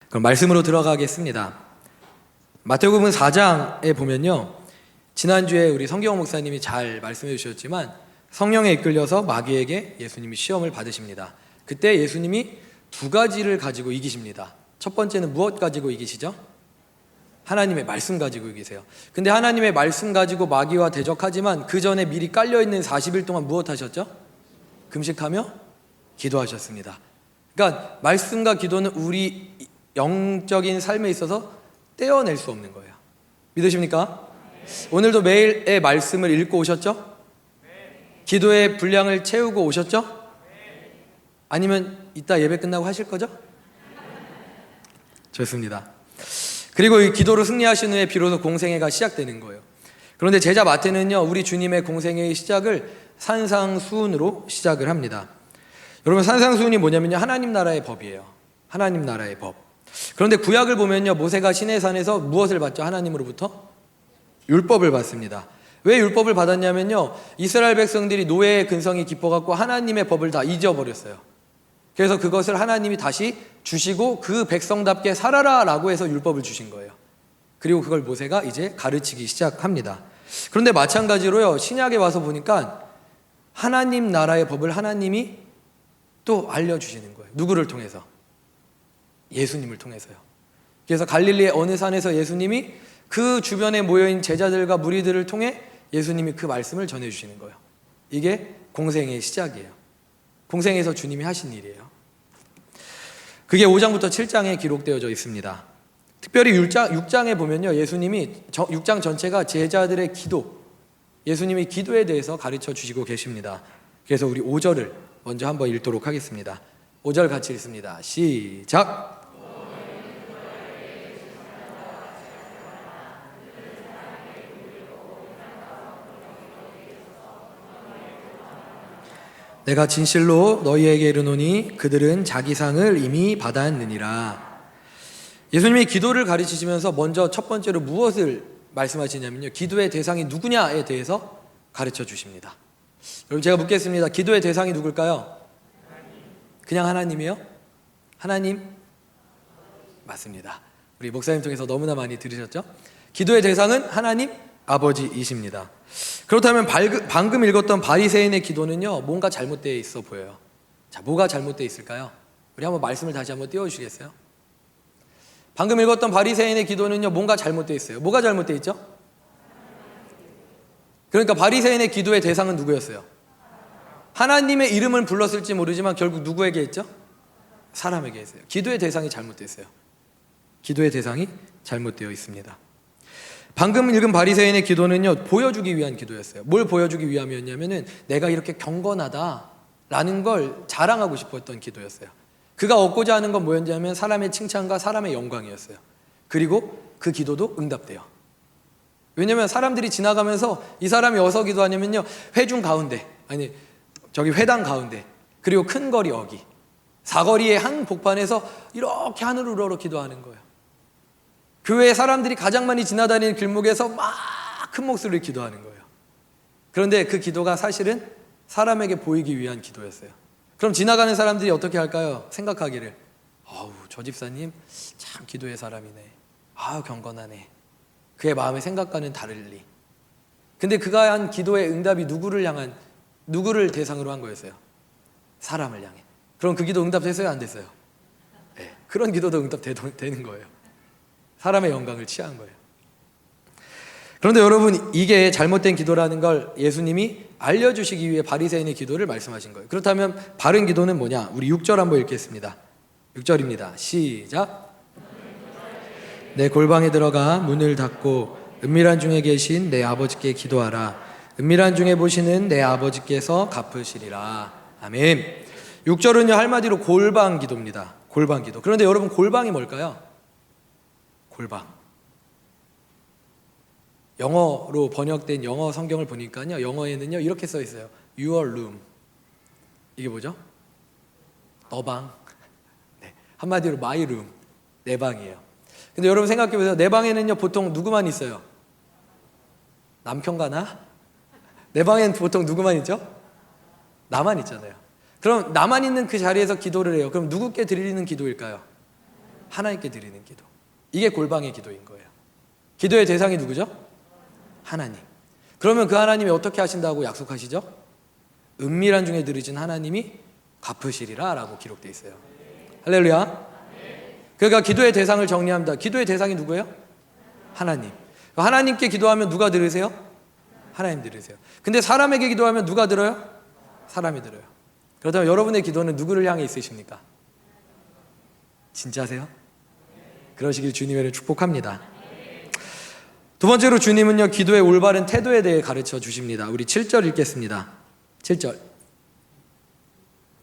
그럼 말씀으로 들어가겠습니다. 마태복음 4장에 보면요, 지난주에 우리 성경 목사님이 잘 말씀해 주셨지만 성령에 이끌려서 마귀에게 예수님이 시험을 받으십니다. 그때 예수님이 두 가지를 가지고 이기십니다. 첫 번째는 무엇 가지고 이기시죠? 하나님의 말씀 가지고 이기세요. 근데 하나님의 말씀 가지고 마귀와 대적하지만 그 전에 미리 깔려있는 40일 동안 무엇 하셨죠? 금식하며 기도하셨습니다. 그러니까 말씀과 기도는 우리 영적인 삶에 있어서 떼어낼 수 없는 거예요. 믿으십니까? 오늘도 매일의 말씀을 읽고 오셨죠? 기도의 분량을 채우고 오셨죠? 아니면 이따 예배 끝나고 하실 거죠? 좋습니다. 그리고 이 기도로 승리하신 후에 비로소 공생애가 시작되는 거예요. 그런데 제자 마태는요, 우리 주님의 공생애의 시작을 산상수훈으로 시작을 합니다. 여러분, 산상수훈이 뭐냐면요, 하나님 나라의 법이에요. 하나님 나라의 법. 그런데 구약을 보면요, 모세가 시내산에서 무엇을 받죠? 하나님으로부터 율법을 받습니다. 왜 율법을 받았냐면요, 이스라엘 백성들이 노예의 근성이 깊어갖고 하나님의 법을 다 잊어버렸어요. 그래서 그것을 하나님이 다시 주시고 그 백성답게 살아라 라고 해서 율법을 주신 거예요. 그리고 그걸 모세가 이제 가르치기 시작합니다. 그런데 마찬가지로요, 신약에 와서 보니까 하나님 나라의 법을 하나님이 또 알려주시는 거예요. 누구를 통해서? 예수님을 통해서요. 그래서 갈릴리의 어느 산에서 예수님이 그 주변에 모여있는 제자들과 무리들을 통해 예수님이 그 말씀을 전해주시는 거예요. 이게 공생의 시작이에요. 공생에서 주님이 하신 일이에요. 그게 5장부터 7장에 기록되어져 있습니다. 특별히 6장에 보면요, 예수님이 6장 전체가 제자들의 기도, 예수님이 기도에 대해서 가르쳐 주시고 계십니다. 그래서 우리 5절을 먼저 한번 읽도록 하겠습니다. 5절 같이 읽습니다. 시작! 내가 진실로 너희에게 이르노니 그들은 자기 상을 이미 받았느니라. 예수님이 기도를 가르치시면서 먼저 첫 번째로 무엇을 말씀하시냐면요, 기도의 대상이 누구냐에 대해서 가르쳐 주십니다. 여러분, 제가 묻겠습니다. 기도의 대상이 누굴까요? 그냥 하나님이요? 하나님? 맞습니다. 우리 목사님 통해서 너무나 많이 들으셨죠? 기도의 대상은 하나님 아버지이십니다. 그렇다면 방금 읽었던 바리새인의 기도는요, 뭔가 잘못되어 있어 보여요. 자, 뭐가 잘못되어 있을까요? 우리 한번 말씀을 다시 한번 띄워주시겠어요? 방금 읽었던 바리새인의 기도는요, 뭔가 잘못되어 있어요. 뭐가 잘못되어 있죠? 그러니까 바리새인의 기도의 대상은 누구였어요? 하나님의 이름을 불렀을지 모르지만 결국 누구에게 했죠? 사람에게 했어요. 기도의 대상이 잘못됐어요. 기도의 대상이 잘못되어 있습니다. 방금 읽은 바리새인의 기도는요, 보여주기 위한 기도였어요. 뭘 보여주기 위함이었냐면은 내가 이렇게 경건하다라는 걸 자랑하고 싶었던 기도였어요. 그가 얻고자 하는 건 뭐였냐면 사람의 칭찬과 사람의 영광이었어요. 그리고 그 기도도 응답돼요. 왜냐면 사람들이 지나가면서 이 사람이 어디서 기도하냐면요, 회중 가운데, 아니 저기 회당 가운데, 그리고 큰 거리 어기, 사거리의 한 복판에서 이렇게 하늘을 우러러 기도하는 거예요. 교회에 사람들이 가장 많이 지나다니는 길목에서 막 큰 목소리로 기도하는 거예요. 그런데 그 기도가 사실은 사람에게 보이기 위한 기도였어요. 그럼 지나가는 사람들이 어떻게 할까요? 생각하기를, 아우, 저 집사님 참 기도의 사람이네. 아우, 경건하네. 그의 마음의 생각과는 다르리. 근데 그가 한 기도의 응답이 누구를 대상으로 한 거였어요? 사람을 향해. 그럼 그 기도 응답됐어요? 안 됐어요? 네, 그런 기도도 응답되는 거예요. 사람의 영광을 취한 거예요. 그런데 여러분, 이게 잘못된 기도라는 걸 예수님이 알려주시기 위해 바리새인의 기도를 말씀하신 거예요. 그렇다면 바른 기도는 뭐냐? 우리 6절 한번 읽겠습니다. 6절입니다. 시작! 내 골방에 들어가 문을 닫고 은밀한 중에 계신 내 아버지께 기도하라. 은밀한 중에 보시는 내 아버지께서 갚으시리라. 아멘. 6절은요, 한마디로 골방 기도입니다. 골방 기도. 그런데 여러분, 골방이 뭘까요? 골방. 영어로 번역된 영어 성경을 보니까요, 영어에는요 이렇게 써 있어요. Your room. 이게 뭐죠? 너 방. 네, 한마디로 my room. 내 방이에요. 근데 여러분 생각해 보세요. 내 방에는요 보통 누구만 있어요? 남편과 나? 내 방에는 보통 누구만 있죠? 나만 있잖아요. 그럼 나만 있는 그 자리에서 기도를 해요. 그럼 누구께 드리는 기도일까요? 하나님께 드리는 기도. 이게 골방의 기도인 거예요. 기도의 대상이 누구죠? 하나님. 그러면 그 하나님이 어떻게 하신다고 약속하시죠? 은밀한 중에 들으신 하나님이 갚으시리라 라고 기록되어 있어요. 할렐루야. 그러니까 기도의 대상을 정리합니다. 기도의 대상이 누구예요? 하나님. 하나님께 기도하면 누가 들으세요? 하나님 들으세요. 근데 사람에게 기도하면 누가 들어요? 사람이 들어요. 그렇다면 여러분의 기도는 누구를 향해 있으십니까? 진짜세요? 그러시길 주님을 축복합니다. 두 번째로 주님은요, 기도의 올바른 태도에 대해 가르쳐 주십니다. 우리 7절 읽겠습니다. 7절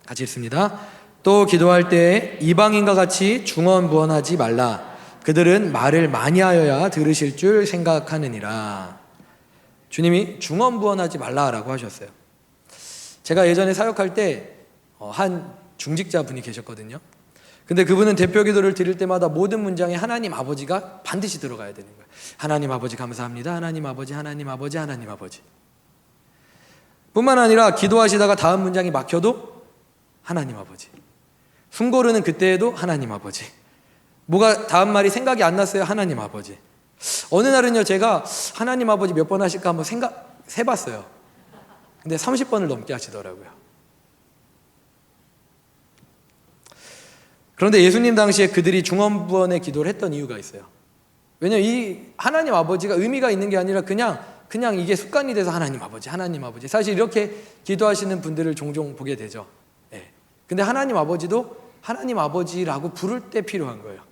같이 읽습니다. 또 기도할 때 이방인과 같이 중언부언하지 말라. 그들은 말을 많이 하여야 들으실 줄 생각하느니라. 주님이 중언부언하지 말라라고 하셨어요. 제가 예전에 사역할 때 한 중직자 분이 계셨거든요. 근데 그분은 대표 기도를 드릴 때마다 모든 문장에 하나님 아버지가 반드시 들어가야 되는 거예요. 하나님 아버지 감사합니다. 하나님 아버지, 하나님 아버지, 하나님 아버지. 뿐만 아니라 기도하시다가 다음 문장이 막혀도 하나님 아버지. 숨고르는 그때에도 하나님 아버지. 뭐가 다음 말이 생각이 안 났어요. 하나님 아버지. 어느 날은요, 제가 하나님 아버지 몇 번 하실까 한번 세봤어요. 근데 30번을 넘게 하시더라고요. 그런데 예수님 당시에 그들이 중언부언의 기도를 했던 이유가 있어요. 왜냐면 이 하나님 아버지가 의미가 있는 게 아니라 그냥 이게 습관이 돼서 하나님 아버지, 하나님 아버지. 사실 이렇게 기도하시는 분들을 종종 보게 되죠. 네. 근데 하나님 아버지도 하나님 아버지라고 부를 때 필요한 거예요.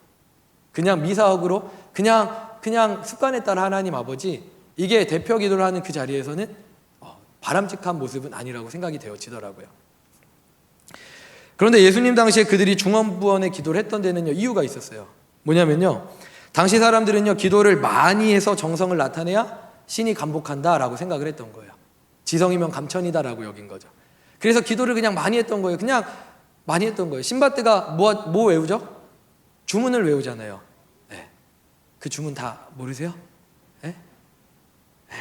그냥 미사역으로 그냥 습관에 따라 하나님 아버지, 이게 대표 기도를 하는 그 자리에서는 바람직한 모습은 아니라고 생각이 되어지더라고요. 그런데 예수님 당시에 그들이 중언부언의 기도를 했던 데는요, 이유가 있었어요. 뭐냐면요, 당시 사람들은요, 기도를 많이 해서 정성을 나타내야 신이 감복한다라고 생각을 했던 거예요. 지성이면 감천이다라고 여긴 거죠. 그래서 기도를 그냥 많이 했던 거예요. 그냥 많이 했던 거예요. 신밧드가 뭐 외우죠? 주문을 외우잖아요. 네. 그 주문 다 모르세요? 네? 네.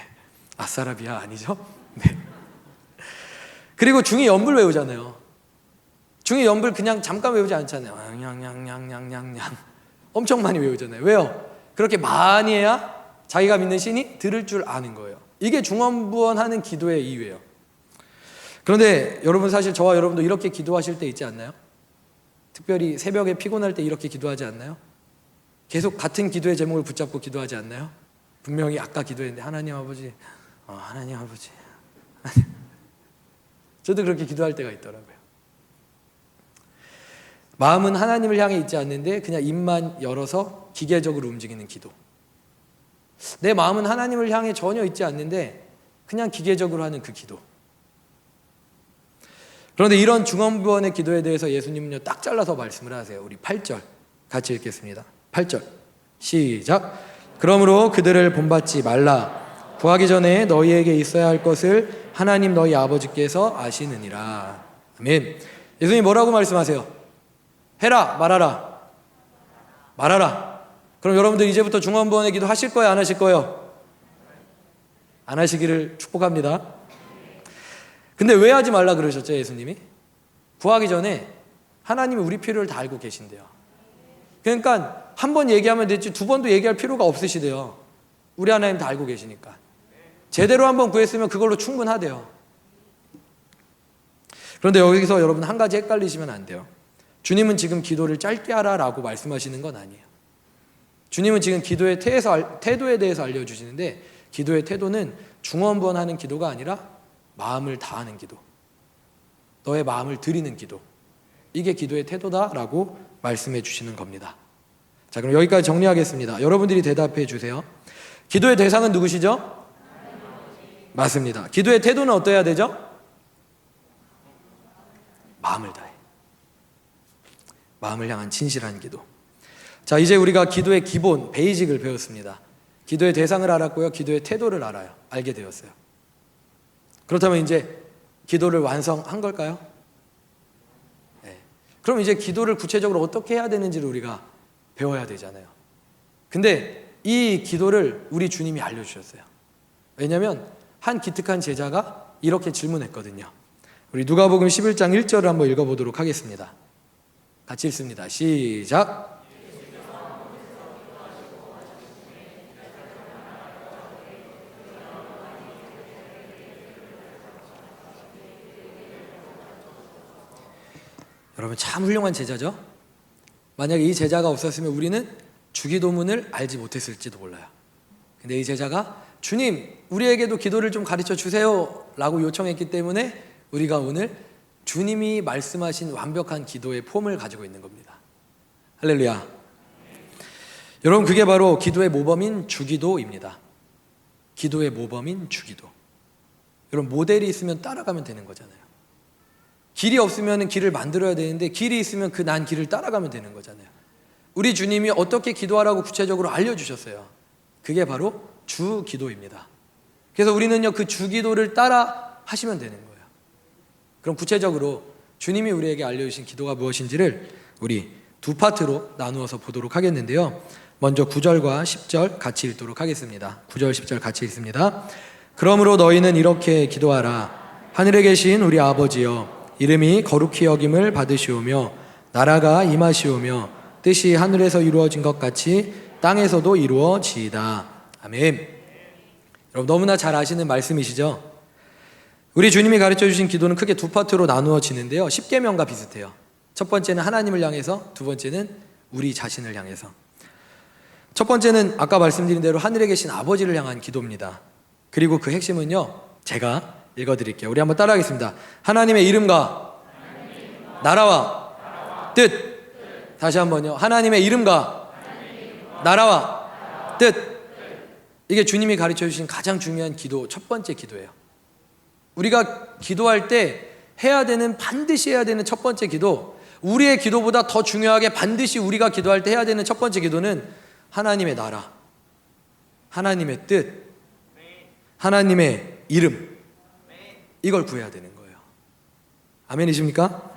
아싸라비아 아니죠? 네. 그리고 중이 연불 외우잖아요. 중이 연불 그냥 잠깐 외우지 않잖아요. 냥냥냥냥냥냥 엄청 많이 외우잖아요. 왜요? 그렇게 많이 해야 자기가 믿는 신이 들을 줄 아는 거예요. 이게 중언부언하는 기도의 이유예요. 그런데 여러분, 사실 저와 여러분도 이렇게 기도하실 때 있지 않나요? 특별히 새벽에 피곤할 때 이렇게 기도하지 않나요? 계속 같은 기도의 제목을 붙잡고 기도하지 않나요? 분명히 아까 기도했는데 하나님 아버지, 하나님 아버지. 저도 그렇게 기도할 때가 있더라고요. 마음은 하나님을 향해 있지 않는데 그냥 입만 열어서 기계적으로 움직이는 기도. 내 마음은 하나님을 향해 전혀 있지 않는데 그냥 기계적으로 하는 그 기도. 그런데 이런 중언부언의 기도에 대해서 예수님은요, 딱 잘라서 말씀을 하세요. 우리 8절 같이 읽겠습니다. 8절 시작. 그러므로 그들을 본받지 말라. 구하기 전에 너희에게 있어야 할 것을 하나님 너희 아버지께서 아시느니라. 아멘. 예수님 뭐라고 말씀하세요? 해라, 말하라. 말하라. 그럼 여러분들 이제부터 중언부언의 기도 하실 거예요, 안 하실 거예요? 안 하시기를 축복합니다. 근데 왜 하지 말라 그러셨죠, 예수님이? 구하기 전에 하나님이 우리 필요를 다 알고 계신대요. 그러니까 한 번 얘기하면 됐지 두 번도 얘기할 필요가 없으시대요. 우리 하나님 다 알고 계시니까. 제대로 한 번 구했으면 그걸로 충분하대요. 그런데 여기서 여러분 한 가지 헷갈리시면 안 돼요. 주님은 지금 기도를 짧게 하라라고 말씀하시는 건 아니에요. 주님은 지금 기도의 태도에 대해서 알려주시는데, 기도의 태도는 중언부언하는 기도가 아니라 마음을 다하는 기도, 너의 마음을 드리는 기도, 이게 기도의 태도다라고 말씀해 주시는 겁니다. 자, 그럼 여기까지 정리하겠습니다. 여러분들이 대답해 주세요. 기도의 대상은 누구시죠? 맞습니다. 기도의 태도는 어떠해야 되죠? 마음을 다해. 마음을 향한 진실한 기도. 자, 이제 우리가 기도의 기본, 베이직을 배웠습니다. 기도의 대상을 알았고요, 기도의 태도를 알게 되었어요. 그렇다면 이제 기도를 완성한 걸까요? 네. 그럼 이제 기도를 구체적으로 어떻게 해야 되는지를 우리가 배워야 되잖아요. 근데 이 기도를 우리 주님이 알려주셨어요. 왜냐하면 한 기특한 제자가 이렇게 질문했거든요. 우리 누가복음 11장 1절을 한번 읽어보도록 하겠습니다. 같이 읽습니다. 시작. 여러분 참 훌륭한 제자죠? 만약에 이 제자가 없었으면 우리는 주기도문을 알지 못했을지도 몰라요. 근데 이 제자가 주님, 우리에게도 기도를 좀 가르쳐 주세요 라고 요청했기 때문에 우리가 오늘 주님이 말씀하신 완벽한 기도의 폼을 가지고 있는 겁니다. 할렐루야. 여러분, 그게 바로 기도의 모범인 주기도입니다. 기도의 모범인 주기도. 여러분, 모델이 있으면 따라가면 되는 거잖아요. 길이 없으면 길을 만들어야 되는데 길이 있으면 그 난 길을 따라가면 되는 거잖아요. 우리 주님이 어떻게 기도하라고 구체적으로 알려주셨어요. 그게 바로 주기도입니다. 그래서 우리는요, 그 주기도를 따라 하시면 되는 거예요. 그럼 구체적으로 주님이 우리에게 알려주신 기도가 무엇인지를 우리 두 파트로 나누어서 보도록 하겠는데요. 먼저 9절과 10절 같이 읽도록 하겠습니다. 9절 10절 같이 읽습니다. 그러므로 너희는 이렇게 기도하라. 하늘에 계신 우리 아버지여, 이름이 거룩히 여김을 받으시오며 나라가 임하시오며 뜻이 하늘에서 이루어진 것 같이 땅에서도 이루어지이다. 아멘. 여러분, 너무나 잘 아시는 말씀이시죠? 우리 주님이 가르쳐 주신 기도는 크게 두 파트로 나누어지는데요, 십계명과 비슷해요. 첫 번째는 하나님을 향해서, 두 번째는 우리 자신을 향해서. 첫 번째는 아까 말씀드린 대로 하늘에 계신 아버지를 향한 기도입니다. 그리고 그 핵심은요, 제가 읽어드릴게요. 우리 한번 따라하겠습니다. 하나님의 이름과 나라와 뜻. 다시 한번요. 하나님의 이름과 나라와 뜻. 이게 주님이 가르쳐 주신 가장 중요한 기도, 첫 번째 기도예요. 우리가 기도할 때 반드시 해야 되는 첫 번째 기도, 우리의 기도보다 더 중요하게 반드시 우리가 기도할 때 해야 되는 첫 번째 기도는 하나님의 나라, 하나님의 뜻, 하나님의 이름, 이걸 구해야 되는 거예요. 아멘이십니까?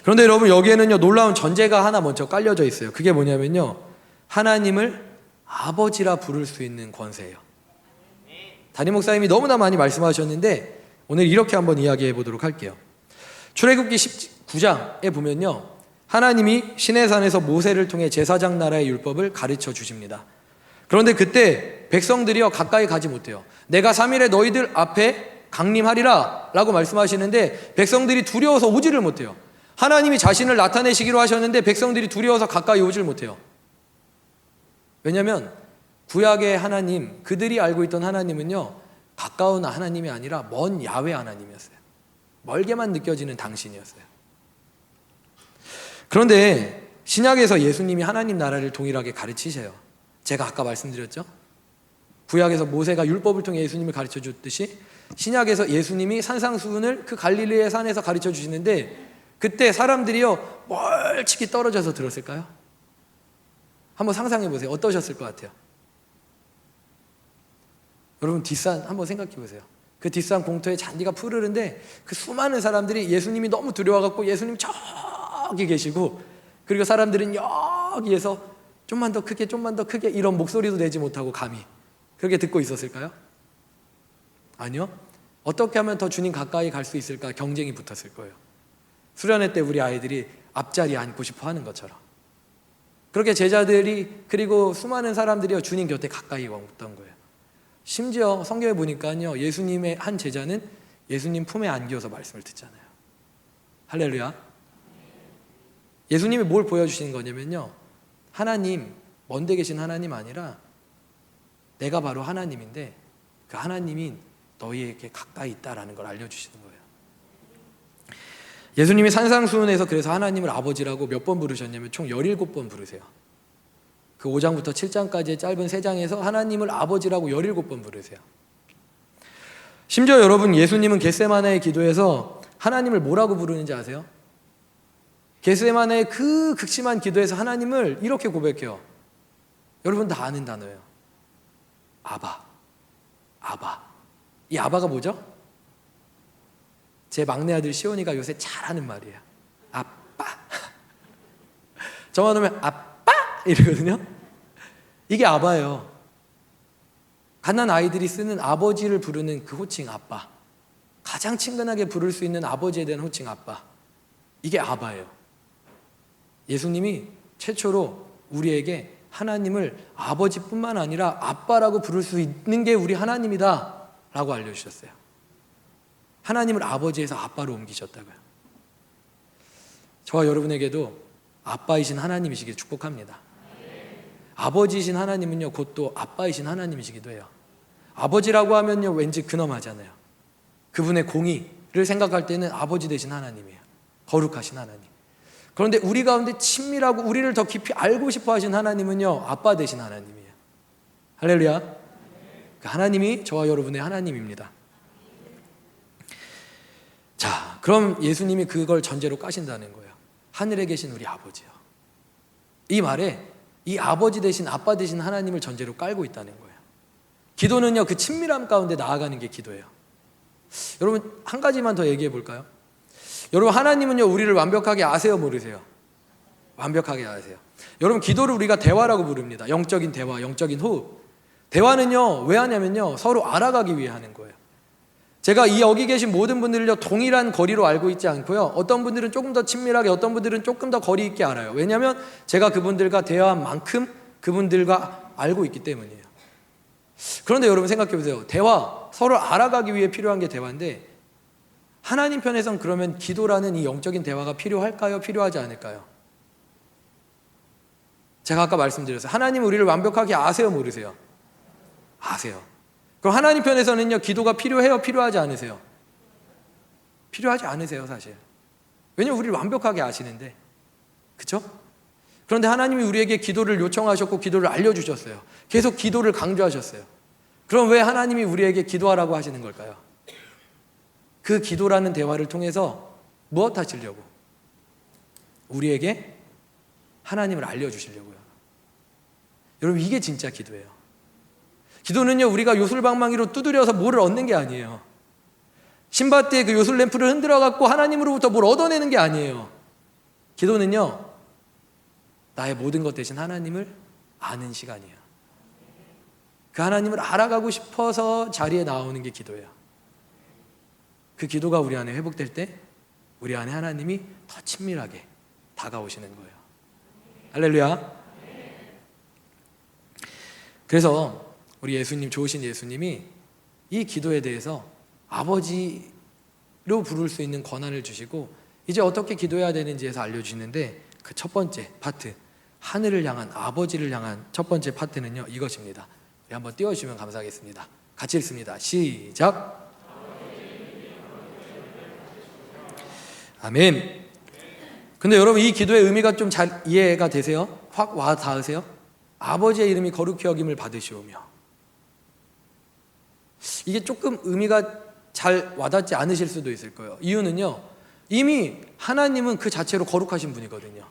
그런데 여러분, 여기에는요, 놀라운 전제가 하나 먼저 깔려져 있어요. 그게 뭐냐면요, 하나님을 아버지라 부를 수 있는 권세예요. 담임 목사님이 너무나 많이 말씀하셨는데 오늘 이렇게 한번 이야기해 보도록 할게요. 출애굽기 19장에 보면요, 하나님이 시내산에서 모세를 통해 제사장 나라의 율법을 가르쳐 주십니다. 그런데 그때 백성들이요, 가까이 가지 못해요. 내가 3일에 너희들 앞에 강림하리라 라고 말씀하시는데 백성들이 두려워서 오지를 못해요. 하나님이 자신을 나타내시기로 하셨는데 백성들이 두려워서 가까이 오질 못해요. 왜냐하면 구약의 하나님, 그들이 알고 있던 하나님은요, 가까운 하나님이 아니라 먼 야훼 하나님이었어요. 멀게만 느껴지는 당신이었어요. 그런데 신약에서 예수님이 하나님 나라를 동일하게 가르치세요. 제가 아까 말씀드렸죠? 구약에서 모세가 율법을 통해 예수님을 가르쳐 줬듯이 신약에서 예수님이 산상수훈을 그 갈릴리의 산에서 가르쳐 주시는데 그때 사람들이요, 멀찍이 떨어져서 들었을까요? 한번 상상해 보세요. 어떠셨을 것 같아요? 여러분, 뒷산 한번 생각해 보세요. 그 뒷산 공터에 잔디가 푸르른데 그 수많은 사람들이 예수님이 너무 두려워갖고 예수님 저기 계시고, 그리고 사람들은 여기에서 좀만 더 크게, 좀만 더 크게, 이런 목소리도 내지 못하고 감히 그렇게 듣고 있었을까요? 아니요. 어떻게 하면 더 주님 가까이 갈 수 있을까 경쟁이 붙었을 거예요. 수련회 때 우리 아이들이 앞자리에 앉고 싶어 하는 것처럼 그렇게 제자들이, 그리고 수많은 사람들이 주님 곁에 가까이 왔던 거예요. 심지어 성경에 보니까요, 예수님의 한 제자는 예수님 품에 안겨서 말씀을 듣잖아요. 할렐루야. 예수님이 뭘 보여주시는 거냐면요, 하나님, 먼데 계신 하나님 아니라 내가 바로 하나님인데 그 하나님이 너희에게 가까이 있다라는 걸 알려주시는 거예요. 예수님이 산상수훈에서 그래서 하나님을 아버지라고 몇 번 부르셨냐면 총 17번 부르세요. 그 5장부터 7장까지의 짧은 3장에서 하나님을 아버지라고 17번 부르세요. 심지어 여러분, 예수님은 겟세마네의 기도에서 하나님을 뭐라고 부르는지 아세요? 겟세마네의 그 극심한 기도에서 하나님을 이렇게 고백해요. 여러분 다 아는 단어예요. 아바. 아바. 이 아바가 뭐죠? 제 막내 아들 시온이가 요새 잘하는 말이에요. 아빠. 저만 오면 아빠 이러거든요. 이게 아바예요. 갓난 아이들이 쓰는 아버지를 부르는 그 호칭 아빠, 가장 친근하게 부를 수 있는 아버지에 대한 호칭 아빠, 이게 아바예요. 예수님이 최초로 우리에게 하나님을 아버지뿐만 아니라 아빠라고 부를 수 있는 게 우리 하나님이다 라고 알려주셨어요. 하나님을 아버지에서 아빠로 옮기셨다고요. 저와 여러분에게도 아빠이신 하나님이시길 축복합니다. 아버지이신 하나님은요, 곧 또 아빠이신 하나님이시기도 해요. 아버지라고 하면요, 왠지 근엄하잖아요. 그분의 공의를 생각할 때는 아버지 되신 하나님이에요. 거룩하신 하나님. 그런데 우리 가운데 친밀하고 우리를 더 깊이 알고 싶어 하신 하나님은요, 아빠 되신 하나님이에요. 할렐루야. 그 하나님이 저와 여러분의 하나님입니다. 자, 그럼 예수님이 그걸 전제로 까신다는 거예요. 하늘에 계신 우리 아버지요. 이 말에 이 아버지 되신 아빠 되신 하나님을 전제로 깔고 있다는 거예요. 기도는요, 그 친밀함 가운데 나아가는 게 기도예요. 여러분, 한 가지만 더 얘기해 볼까요? 여러분, 하나님은요, 우리를 완벽하게 아세요, 모르세요? 완벽하게 아세요. 여러분, 기도를 우리가 대화라고 부릅니다. 영적인 대화, 영적인 호흡. 대화는요, 왜 하냐면요, 서로 알아가기 위해 하는 거예요. 제가 이 여기 계신 모든 분들을요, 동일한 거리로 알고 있지 않고요, 어떤 분들은 조금 더 친밀하게, 어떤 분들은 조금 더 거리 있게 알아요. 왜냐하면 제가 그분들과 대화한 만큼 그분들과 알고 있기 때문이에요. 그런데 여러분 생각해 보세요. 대화, 서로 알아가기 위해 필요한 게 대화인데, 하나님 편에선 그러면 기도라는 이 영적인 대화가 필요할까요? 필요하지 않을까요? 제가 아까 말씀드렸어요. 하나님 우리를 완벽하게 아세요, 모르세요? 아세요. 그럼 하나님 편에서는요, 기도가 필요해요, 필요하지 않으세요? 필요하지 않으세요, 사실. 왜냐면 우리를 완벽하게 아시는데, 그렇죠? 그런데 하나님이 우리에게 기도를 요청하셨고 기도를 알려주셨어요. 계속 기도를 강조하셨어요. 그럼 왜 하나님이 우리에게 기도하라고 하시는 걸까요? 그 기도라는 대화를 통해서 무엇 하시려고? 우리에게 하나님을 알려주시려고요. 여러분, 이게 진짜 기도예요. 기도는요, 우리가 요술방망이로 두드려서 뭐를 얻는 게 아니에요. 신밧드의 그 요술 램프를 흔들어 갖고 하나님으로부터 뭘 얻어내는 게 아니에요. 기도는요, 나의 모든 것 대신 하나님을 아는 시간이에요. 그 하나님을 알아가고 싶어서 자리에 나오는 게 기도예요. 그 기도가 우리 안에 회복될 때 우리 안에 하나님이 더 친밀하게 다가오시는 거예요. 할렐루야. 그래서 우리 예수님, 좋으신 예수님이 이 기도에 대해서 아버지로 부를 수 있는 권한을 주시고 이제 어떻게 기도해야 되는지에서 알려주시는데, 그 첫 번째 파트, 하늘을 향한 아버지를 향한 첫 번째 파트는요, 이것입니다. 우리 한번 띄워주시면 감사하겠습니다. 같이 읽습니다. 시작. 아멘. 근데 여러분, 이 기도의 의미가 좀 잘 이해가 되세요? 확 와 닿으세요? 아버지의 이름이 거룩히 여김을 받으시오며. 이게 조금 의미가 잘 와닿지 않으실 수도 있을 거예요. 이유는요, 이미 하나님은 그 자체로 거룩하신 분이거든요.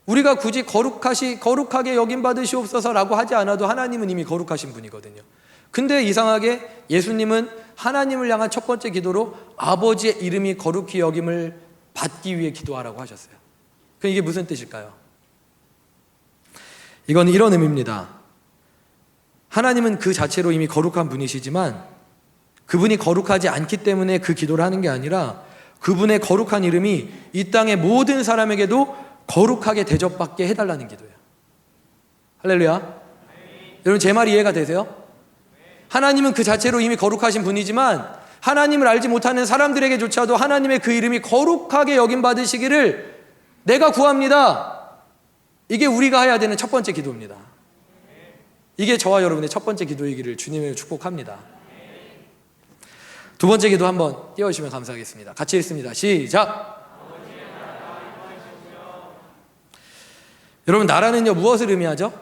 우리가 굳이 거룩하게 여김 받으시옵소서라고 하지 않아도 하나님은 이미 거룩하신 분이거든요. 근데 이상하게 예수님은 하나님을 향한 첫 번째 기도로 아버지의 이름이 거룩히 여김을 받기 위해 기도하라고 하셨어요. 그럼 이게 무슨 뜻일까요? 이건 이런 의미입니다. 하나님은 그 자체로 이미 거룩한 분이시지만 그분이 거룩하지 않기 때문에 그 기도를 하는 게 아니라 그분의 거룩한 이름이 이 땅의 모든 사람에게도 거룩하게 대접받게 해달라는 기도예요. 할렐루야. 여러분, 제 말 이해가 되세요? 하나님은 그 자체로 이미 거룩하신 분이지만 하나님을 알지 못하는 사람들에게조차도 하나님의 그 이름이 거룩하게 여김받으시기를 내가 구합니다. 이게 우리가 해야 되는 첫 번째 기도입니다. 이게 저와 여러분의 첫 번째 기도이기를 주님을 축복합니다. 두 번째 기도 한번 띄워주시면 감사하겠습니다. 같이 읽습니다. 시작. 여러분, 나라는요, 무엇을 의미하죠?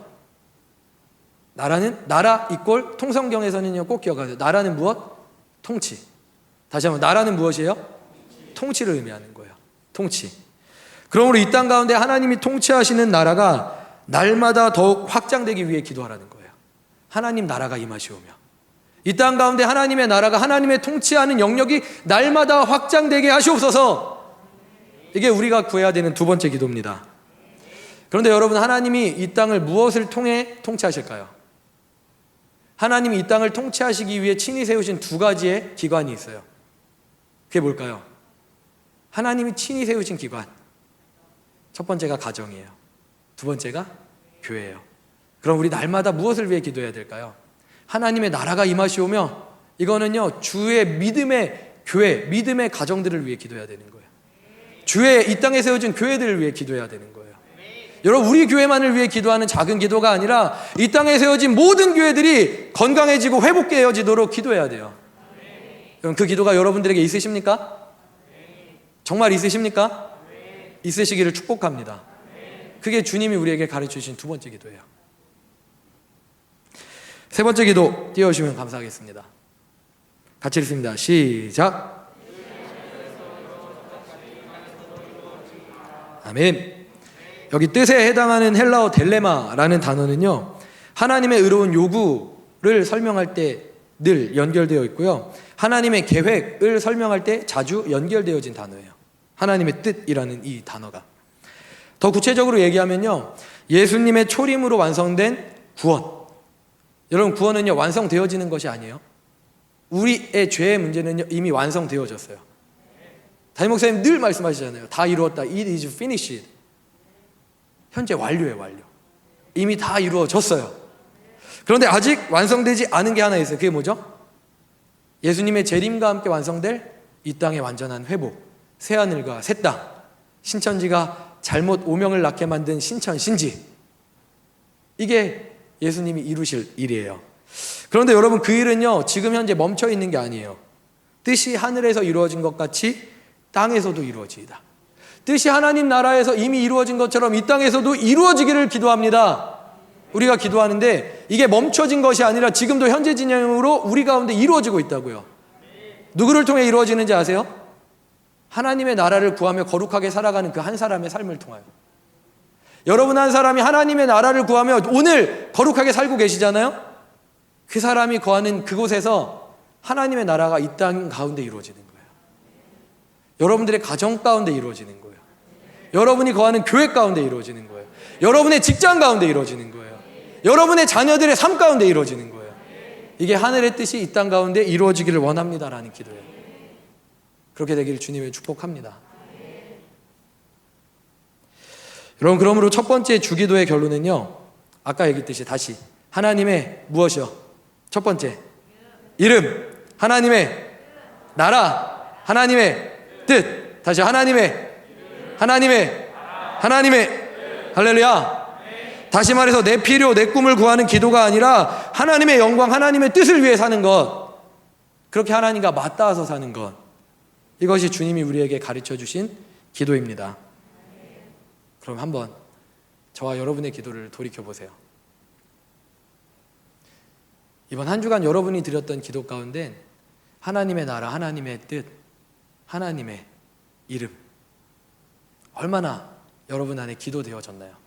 나라는 나라 이꼴 통성경에서는요, 꼭 기억하세요. 나라는 무엇? 통치. 다시 한번, 나라는 무엇이에요? 통치를 의미하는 거예요. 통치. 그러므로 이 땅 가운데 하나님이 통치하시는 나라가 날마다 더욱 확장되기 위해 기도하라는 거예요. 하나님 나라가 임하시오며 이 땅 가운데 하나님의 나라가, 하나님의 통치하는 영역이 날마다 확장되게 하시옵소서. 이게 우리가 구해야 되는 두 번째 기도입니다. 그런데 여러분, 하나님이 이 땅을 무엇을 통해 통치하실까요? 하나님이 이 땅을 통치하시기 위해 친히 세우신 두 가지의 기관이 있어요. 그게 뭘까요? 하나님이 친히 세우신 기관, 첫 번째가 가정이에요. 두 번째가 교회예요. 그럼 우리 날마다 무엇을 위해 기도해야 될까요? 하나님의 나라가 임하시오며, 이거는요, 주의 믿음의 교회, 믿음의 가정들을 위해 기도해야 되는 거예요. 주의 이 땅에 세워진 교회들을 위해 기도해야 되는 거예요. 여러분, 우리 교회만을 위해 기도하는 작은 기도가 아니라 이 땅에 세워진 모든 교회들이 건강해지고 회복되어지도록 기도해야 돼요. 그럼 그 기도가 여러분들에게 있으십니까? 정말 있으십니까? 있으시기를 축복합니다. 그게 주님이 우리에게 가르쳐 주신 두 번째 기도예요. 세 번째 기도 띄워주시면 감사하겠습니다. 같이 읽습니다. 시작. 아멘. 여기 뜻에 해당하는 헬라어 델레마라는 단어는요, 하나님의 의로운 요구를 설명할 때 늘 연결되어 있고요, 하나님의 계획을 설명할 때 자주 연결되어진 단어예요. 하나님의 뜻이라는 이 단어가. 더 구체적으로 얘기하면요, 예수님의 초림으로 완성된 구원. 여러분, 구원은요 완성되어지는 것이 아니에요. 우리의 죄의 문제는요 이미 완성되어졌어요. 담임 목사님 늘 말씀하시잖아요. 다 이루었다. It is finished. 현재 완료예요, 완료. 이미 다 이루어졌어요. 그런데 아직 완성되지 않은 게 하나 있어요. 그게 뭐죠? 예수님의 재림과 함께 완성될 이 땅의 완전한 회복, 새하늘과 새 땅, 신천지가 잘못 오명을 낳게 만든 신천 신지, 이게 예수님이 이루실 일이에요. 그런데 여러분, 그 일은요 지금 현재 멈춰 있는 게 아니에요. 뜻이 하늘에서 이루어진 것 같이 땅에서도 이루어지이다. 뜻이 하나님 나라에서 이미 이루어진 것처럼 이 땅에서도 이루어지기를 기도합니다. 우리가 기도하는데 이게 멈춰진 것이 아니라 지금도 현재 진영으로 우리 가운데 이루어지고 있다고요. 누구를 통해 이루어지는지 아세요? 하나님의 나라를 구하며 거룩하게 살아가는 그 한 사람의 삶을 통하여. 여러분 한 사람이 하나님의 나라를 구하며 오늘 거룩하게 살고 계시잖아요? 그 사람이 거하는 그곳에서 하나님의 나라가 이 땅 가운데 이루어지는 거예요. 여러분들의 가정 가운데 이루어지는 거예요. 여러분이 거하는 교회 가운데 이루어지는 거예요. 여러분의 직장 가운데 이루어지는 거예요. 여러분의 자녀들의 삶 가운데 이루어지는 거예요. 이게 하늘의 뜻이 이 땅 가운데 이루어지기를 원합니다라는 기도예요. 그렇게 되기를 주님을 축복합니다. 여러분, 그러므로 첫 번째 주기도의 결론은요, 아까 얘기했듯이 다시 하나님의 무엇이요? 첫 번째 이름, 하나님의 나라, 하나님의 뜻. 다시 하나님의 할렐루야. 다시 말해서 내 필요, 내 꿈을 구하는 기도가 아니라 하나님의 영광, 하나님의 뜻을 위해 사는 것, 그렇게 하나님과 맞닿아서 사는 것, 이것이 주님이 우리에게 가르쳐 주신 기도입니다. 그럼 한번 저와 여러분의 기도를 돌이켜보세요. 이번 한 주간 여러분이 드렸던 기도 가운데 하나님의 나라, 하나님의 뜻, 하나님의 이름, 얼마나 여러분 안에 기도되어졌나요?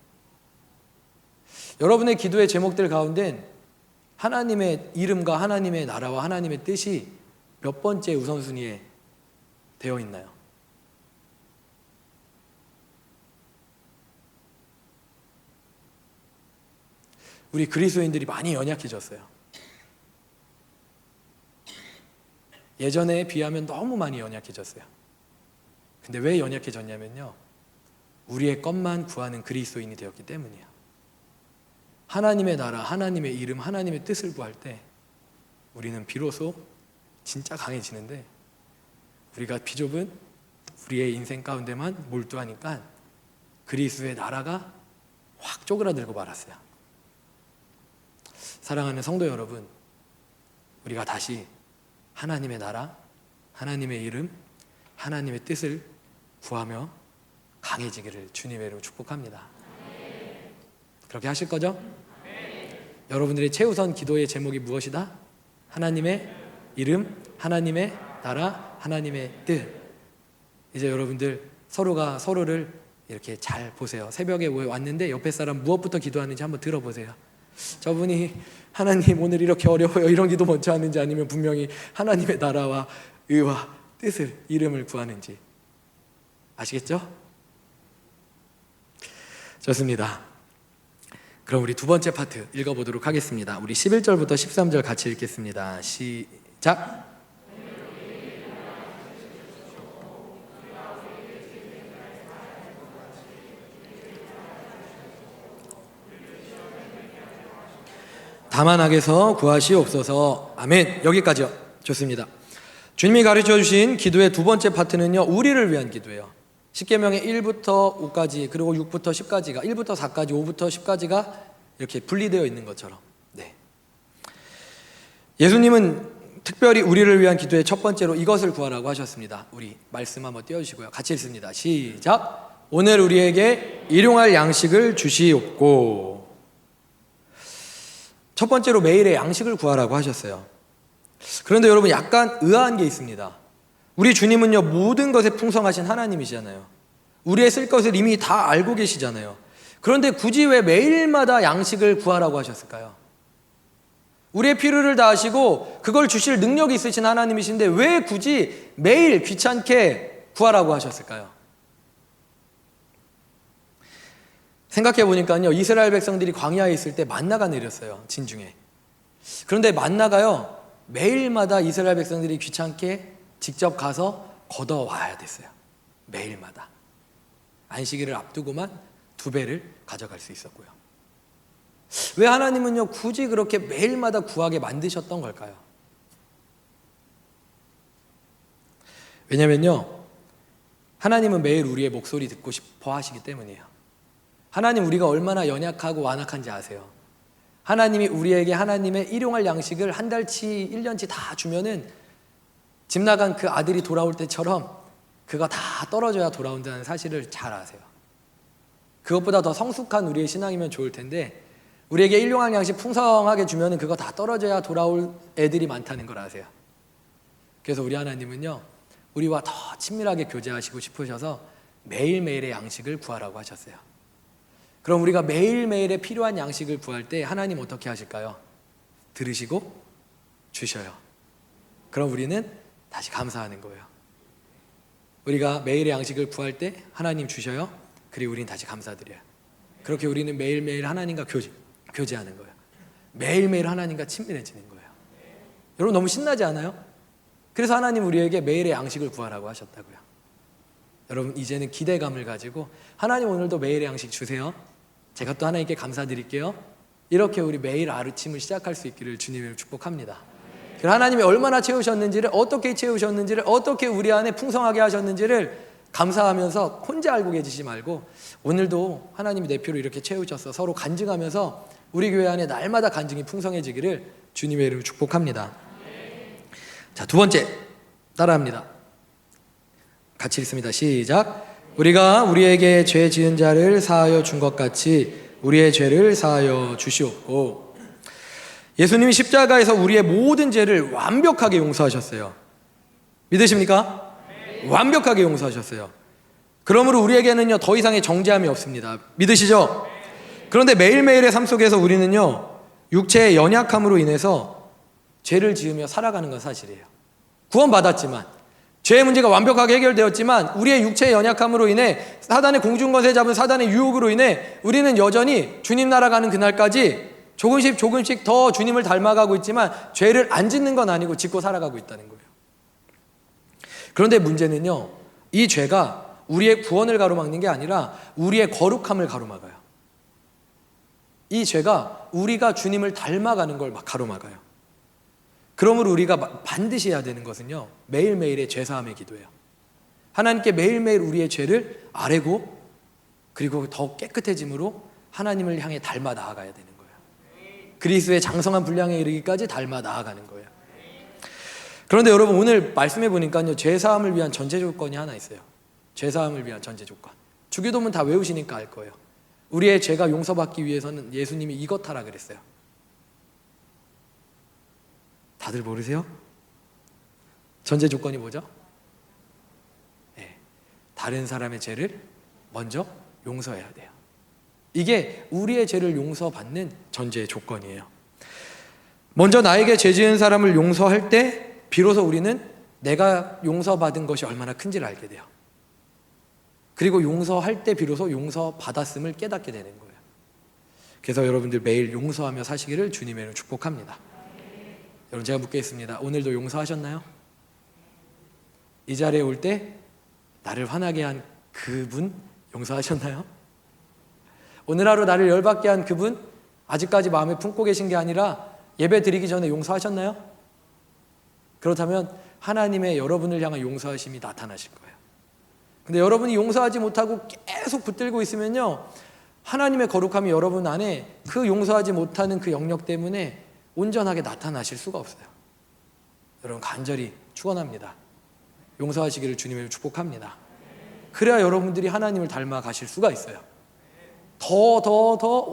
여러분의 기도의 제목들 가운데 하나님의 이름과 하나님의 나라와 하나님의 뜻이 몇 번째 우선순위에 되어 있나요? 우리 그리스도인들이 많이 연약해졌어요. 예전에 비하면 너무 많이 연약해졌어요. 근데 왜 연약해졌냐면요, 우리의 것만 구하는 그리스도인이 되었기 때문이에요. 하나님의 나라, 하나님의 이름, 하나님의 뜻을 구할 때 우리는 비로소 진짜 강해지는데, 우리가 비좁은 우리의 인생 가운데만 몰두하니까 그리스도의 나라가 확 쪼그라들고 말았어요. 사랑하는 성도 여러분, 우리가 다시 하나님의 나라, 하나님의 이름, 하나님의 뜻을 구하며 강해지기를 주님의 이름으로 축복합니다. 그렇게 하실 거죠? 여러분들의 최우선 기도의 제목이 무엇이다? 하나님의 이름, 하나님의 나라, 하나님의 뜻. 이제 여러분들 서로가 서로를 이렇게 잘 보세요. 새벽에 왔는데 옆에 사람 무엇부터 기도하는지 한번 들어보세요. 저분이 하나님 오늘 이렇게 어려워요, 이런 기도 먼저 하는지, 아니면 분명히 하나님의 나라와 의와 뜻을, 이름을 구하는지. 아시겠죠? 좋습니다. 그럼 우리 두 번째 파트 읽어보도록 하겠습니다. 우리 11절부터 13절 같이 읽겠습니다. 시작. 다만 악에서 구하시옵소서. 아멘. 여기까지요. 좋습니다. 주님이 가르쳐 주신 기도의 두 번째 파트는요, 우리를 위한 기도예요. 십계명의 1부터 5까지 그리고 6부터 10까지가 1부터 4까지 5부터 10까지가 이렇게 분리되어 있는 것처럼. 네. 예수님은 특별히 우리를 위한 기도의 첫 번째로 이것을 구하라고 하셨습니다. 우리 말씀 한번 띄워주시고요. 같이 읽습니다. 시작. 오늘 우리에게 일용할 양식을 주시옵고. 첫 번째로 매일의 양식을 구하라고 하셨어요. 그런데 여러분 약간 의아한 게 있습니다. 우리 주님은요 모든 것에 풍성하신 하나님이시잖아요. 우리의 쓸 것을 이미 다 알고 계시잖아요. 그런데 굳이 왜 매일마다 양식을 구하라고 하셨을까요? 우리의 필요를 다 아시고 그걸 주실 능력이 있으신 하나님이신데 왜 굳이 매일 귀찮게 구하라고 하셨을까요? 생각해 보니까요 이스라엘 백성들이 광야에 있을 때 만나가 내렸어요. 진중에. 그런데 만나가요 매일마다 이스라엘 백성들이 귀찮게 직접 가서 걷어와야 됐어요. 매일마다. 안식일을 앞두고만 2배를 가져갈 수 있었고요. 왜 하나님은요 굳이 그렇게 매일마다 구하게 만드셨던 걸까요? 왜냐면요 하나님은 매일 우리의 목소리 듣고 싶어 하시기 때문이에요. 하나님 우리가 얼마나 연약하고 완악한지 아세요. 하나님이 우리에게 하나님의 일용할 양식을 한 달치 1년치 다 주면은 집 나간 그 아들이 돌아올 때처럼 그거 다 떨어져야 돌아온다는 사실을 잘 아세요. 그것보다 더 성숙한 우리의 신앙이면 좋을 텐데 우리에게 일용할 양식 풍성하게 주면은 그거 다 떨어져야 돌아올 애들이 많다는 걸 아세요. 그래서 우리 하나님은요 우리와 더 친밀하게 교제하시고 싶으셔서 매일매일의 양식을 구하라고 하셨어요. 그럼 우리가 매일매일에 필요한 양식을 구할 때 하나님 어떻게 하실까요? 들으시고 주셔요. 그럼 우리는 다시 감사하는 거예요. 우리가 매일의 양식을 구할 때 하나님 주셔요. 그리고 우리는 다시 감사드려요. 그렇게 우리는 매일매일 하나님과 교제하는 거예요. 매일매일 하나님과 친밀해지는 거예요. 여러분 너무 신나지 않아요? 그래서 하나님 우리에게 매일의 양식을 구하라고 하셨다고요. 여러분 이제는 기대감을 가지고 하나님 오늘도 매일의 양식 주세요. 제가 또 하나님께 감사드릴게요. 이렇게 우리 매일 아침을 시작할 수 있기를 주님을 축복합니다. 하나님이 얼마나 채우셨는지를 어떻게 채우셨는지를 어떻게 우리 안에 풍성하게 하셨는지를 감사하면서 혼자 알고 계시지 말고 오늘도 하나님이 내 필요로 이렇게 채우셔서 서로 간증하면서 우리 교회 안에 날마다 간증이 풍성해지기를 주님의 이름으로 축복합니다. 자, 두 번째 따라합니다. 같이 읽습니다. 시작. 우리가 우리에게 죄 지은 자를 사하여 준 것 같이 우리의 죄를 사하여 주시옵고. 예수님이 십자가에서 우리의 모든 죄를 완벽하게 용서하셨어요. 믿으십니까? 네. 완벽하게 용서하셨어요. 그러므로 우리에게는요 더 이상의 정죄함이 없습니다. 믿으시죠? 네. 그런데 매일매일의 삶 속에서 우리는요 육체의 연약함으로 인해서 죄를 지으며 살아가는 건 사실이에요. 구원받았지만 죄의 문제가 완벽하게 해결되었지만 우리의 육체의 연약함으로 인해 사단의 공중권세 잡은 사단의 유혹으로 인해 우리는 여전히 주님 나라 가는 그날까지 조금씩 더 주님을 닮아가고 있지만 죄를 안 짓는 건 아니고 짓고 살아가고 있다는 거예요. 그런데 문제는요 이 죄가 우리의 구원을 가로막는 게 아니라 우리의 거룩함을 가로막아요. 이 죄가 우리가 주님을 닮아가는 걸 막 가로막아요. 그러므로 우리가 반드시 해야 되는 것은요 매일매일의 죄사함의 기도예요. 하나님께 매일매일 우리의 죄를 아뢰고 그리고 더 깨끗해짐으로 하나님을 향해 닮아 나아가야 되는 거예요. 그리스도의 장성한 분량에 이르기까지 닮아 나아가는 거예요. 그런데 여러분 오늘 말씀해 보니까요 죄사함을 위한 전제 조건이 하나 있어요. 죄사함을 위한 전제 조건. 주기도문 다 외우시니까 알 거예요. 우리의 죄가 용서받기 위해서는 예수님이 이것 하라 그랬어요. 다들 모르세요? 전제 조건이 뭐죠? 네, 다른 사람의 죄를 먼저 용서해야 돼요. 이게 우리의 죄를 용서받는 전제 조건이에요. 먼저 나에게 죄 지은 사람을 용서할 때 비로소 우리는 내가 용서받은 것이 얼마나 큰지를 알게 돼요. 그리고 용서할 때 비로소 용서받았음을 깨닫게 되는 거예요. 그래서 여러분들 매일 용서하며 사시기를 주님의 이름으로 축복합니다. 여러분 제가 묻겠습니다. 오늘도 용서하셨나요? 이 자리에 올 때 나를 화나게 한 그분 용서하셨나요? 오늘 하루 나를 열받게 한 그분 아직까지 마음에 품고 계신 게 아니라 예배 드리기 전에 용서하셨나요? 그렇다면 하나님의 여러분을 향한 용서하심이 나타나실 거예요. 근데 여러분이 용서하지 못하고 계속 붙들고 있으면요, 하나님의 거룩함이 여러분 안에 그 용서하지 못하는 그 영역 때문에 온전하게 나타나실 수가 없어요. 여러분 간절히 축원합니다. 용서하시기를 주님을 축복합니다. 그래야 여러분들이 하나님을 닮아 가실 수가 있어요. 더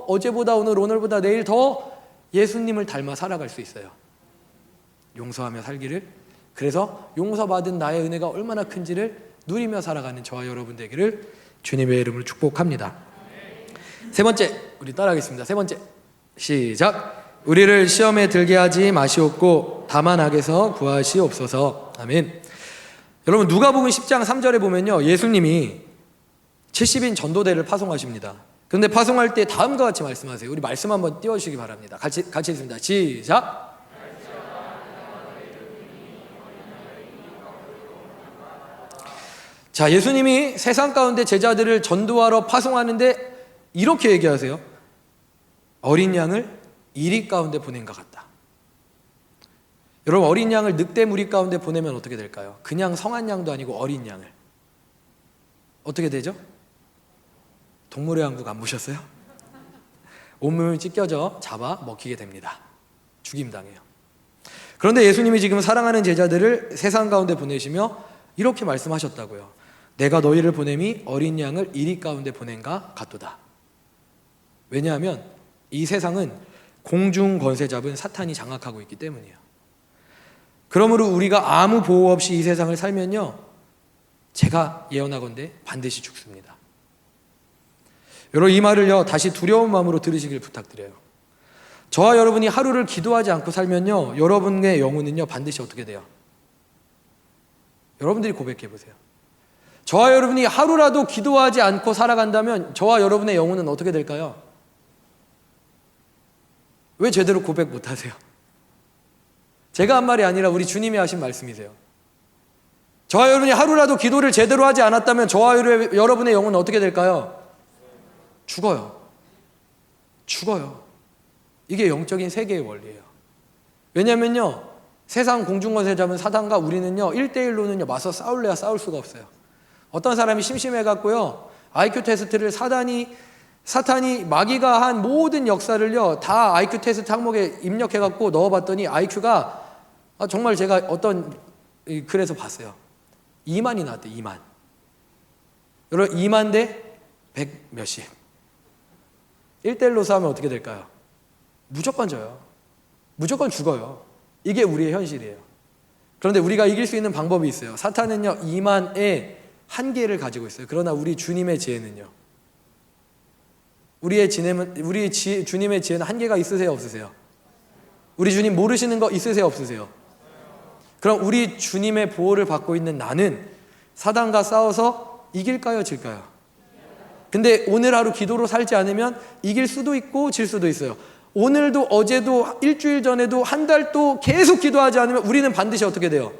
어제보다 오늘보다 내일 더 예수님을 닮아 살아갈 수 있어요. 용서하며 살기를, 그래서 용서받은 나의 은혜가 얼마나 큰지를 누리며 살아가는 저와 여러분 되기를 주님의 이름으로 축복합니다. 세 번째, 우리 따라하겠습니다. 세 번째, 시작. 우리를 시험에 들게 하지 마시옵고 다만 악에서 구하시옵소서. 아멘. 여러분 누가복음 10장 3절에 보면요, 예수님이 70인 전도대를 파송하십니다. 그런데 파송할 때 다음과 같이 말씀하세요. 우리 말씀 한번 띄워주시기 바랍니다. 같이 읽습니다. 시작. 자, 예수님이 세상 가운데 제자들을 전도하러 파송하는데 이렇게 얘기하세요. 어린 양을 이리 가운데 보낸 것 같다. 여러분 어린 양을 늑대 무리 가운데 보내면 어떻게 될까요? 그냥 성한 양도 아니고 어린 양을 어떻게 되죠? 동물의 왕국 안 보셨어요? 온몸이 찢겨져 잡아 먹히게 됩니다. 죽임당해요. 그런데 예수님이 지금 사랑하는 제자들을 세상 가운데 보내시며 이렇게 말씀하셨다고요. 내가 너희를 보냄이 어린 양을 이리 가운데 보낸가 같도다. 왜냐하면 이 세상은 공중 권세 잡은 사탄이 장악하고 있기 때문이에요. 그러므로 우리가 아무 보호 없이 이 세상을 살면요, 제가 예언하건대 반드시 죽습니다. 여러분 이 말을요 다시 두려운 마음으로 들으시길 부탁드려요. 저와 여러분이 하루를 기도하지 않고 살면요, 여러분의 영혼은요 반드시 어떻게 돼요? 여러분들이 고백해 보세요. 저와 여러분이 하루라도 기도하지 않고 살아간다면 저와 여러분의 영혼은 어떻게 될까요? 왜 제대로 고백 못 하세요? 제가 한 말이 아니라 우리 주님이 하신 말씀이세요. 저와 여러분이 하루라도 기도를 제대로 하지 않았다면 저와 여러분의 영혼은 어떻게 될까요? 죽어요. 이게 영적인 세계의 원리예요. 왜냐면요, 세상 공중권세 잡은 사단과 우리는요 1대1로는요 맞서 싸울래야 싸울 수가 없어요. 어떤 사람이 심심해갖고요 IQ 테스트를 사탄이 마귀가 한 모든 역사를요 다 IQ 테스트 항목에 입력해갖고 넣어봤더니 IQ가 정말 제가 어떤 글에서 봤어요. 2만이 나왔대요. 2만. 여러분 2만 대 100 몇십. 1대1로 싸우면 어떻게 될까요? 무조건 져요. 무조건 죽어요. 이게 우리의 현실이에요. 그런데 우리가 이길 수 있는 방법이 있어요. 사탄은요 2만의 한계를 가지고 있어요. 그러나 우리 주님의 지혜는요, 우리 주님의 지혜는 한계가 있으세요 없으세요? 우리 주님 모르시는 거 있으세요 없으세요? 그럼 우리 주님의 보호를 받고 있는 나는 사단과 싸워서 이길까요 질까요? 근데 오늘 하루 기도로 살지 않으면 이길 수도 있고 질 수도 있어요. 오늘도 어제도 일주일 전에도 한 달도 계속 기도하지 않으면 우리는 반드시 어떻게 돼요?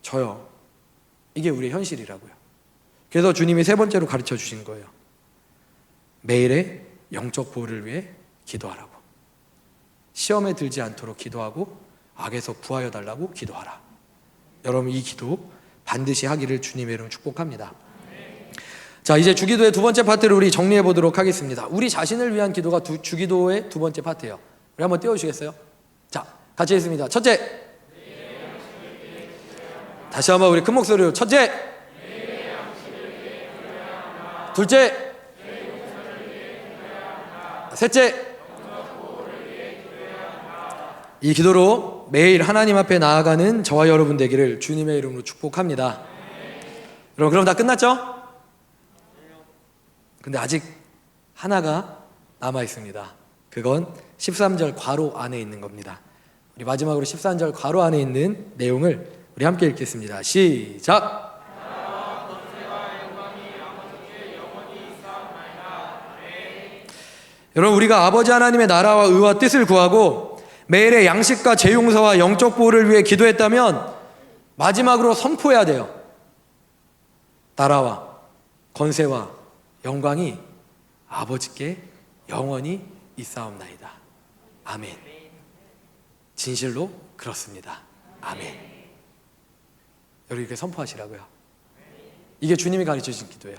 져요. 이게 우리의 현실이라고요. 그래서 주님이 세 번째로 가르쳐 주신 거예요. 매일의 영적 보호를 위해 기도하라고. 시험에 들지 않도록 기도하고 악에서 구하여 달라고 기도하라. 여러분 이 기도 반드시 하기를 주님의 이름으로 축복합니다. 자, 이제 주기도의 두 번째 파트를 우리 정리해 보도록 하겠습니다. 우리 자신을 위한 기도가 주기도의 두 번째 파트예요. 우리 한번 띄워주시겠어요? 자, 같이 했습니다. 첫째, 다시 한번 우리 큰 목소리로. 첫째, 둘째, 셋째. 이 기도로 매일 하나님 앞에 나아가는 저와 여러분 되기를 주님의 이름으로 축복합니다. 여러분 그럼 다 끝났죠? 근데 아직 하나가 남아 있습니다. 그건 13절 괄호 안에 있는 겁니다. 우리 마지막으로 13절 괄호 안에 있는 내용을 우리 함께 읽겠습니다. 시작! 여러분 우리가 아버지 하나님의 나라와 의와 뜻을 구하고 매일의 양식과 제 용서와 영적 보호를 위해 기도했다면 마지막으로 선포해야 돼요. 나라와 권세와 영광이 아버지께 영원히 있사옵나이다. 아멘. 진실로 그렇습니다. 아멘. 여러분 이렇게 선포하시라고요. 이게 주님이 가르쳐 주신 기도예요.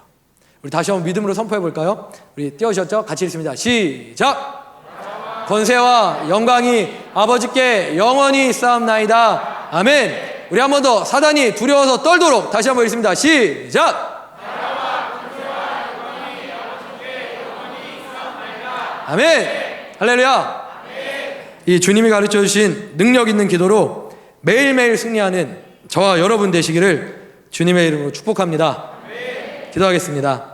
우리 다시 한번 믿음으로 선포해 볼까요? 우리 띄워주셨죠? 같이 읽습니다. 시작! 권세와 영광이 아버지께 영원히 쌓옵나이다. 아멘. 우리 한 번 더 사단이 두려워서 떨도록 다시 한번 읽습니다. 시작! 아멘. 할렐루야. 이 주님이 가르쳐 주신 능력 있는 기도로 매일매일 승리하는 저와 여러분 되시기를 주님의 이름으로 축복합니다. 기도하겠습니다.